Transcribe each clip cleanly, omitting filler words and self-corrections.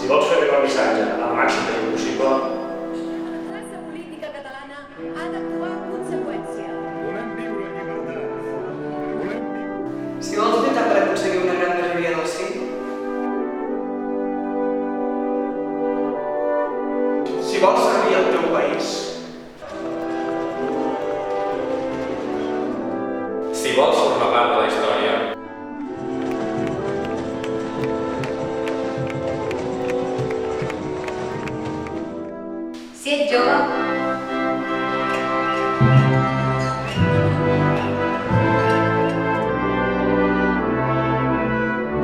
Si vols fer arribar el missatge al màxim de gent possible, La classe política catalana ha d'actuar en conseqüència. Volem viure en llibertat. Volem viure... Si vols lluitar per aconseguir una gran majoria del sí, si vols servir el teu país, Si vols formar part de la història, Si ets jove,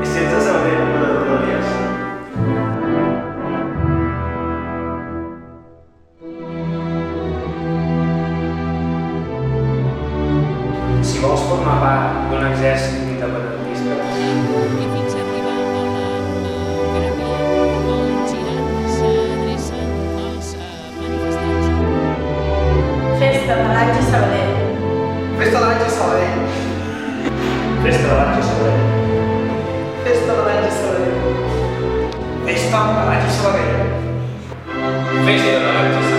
i si ets de Sabadell, no de Rodalies. Si vols formar part d'un exèrcit independentista, I fins a arribar a la gramia on girant s'adrecen els manifestants. Festa de l'Àngel Sabadell. festa de l'Àngel Sabadell, festa de l'Àngel Sabadell. festa de l'Àngel Sabadell, festa de l'Àngel Sabadell. fes de l'Àngel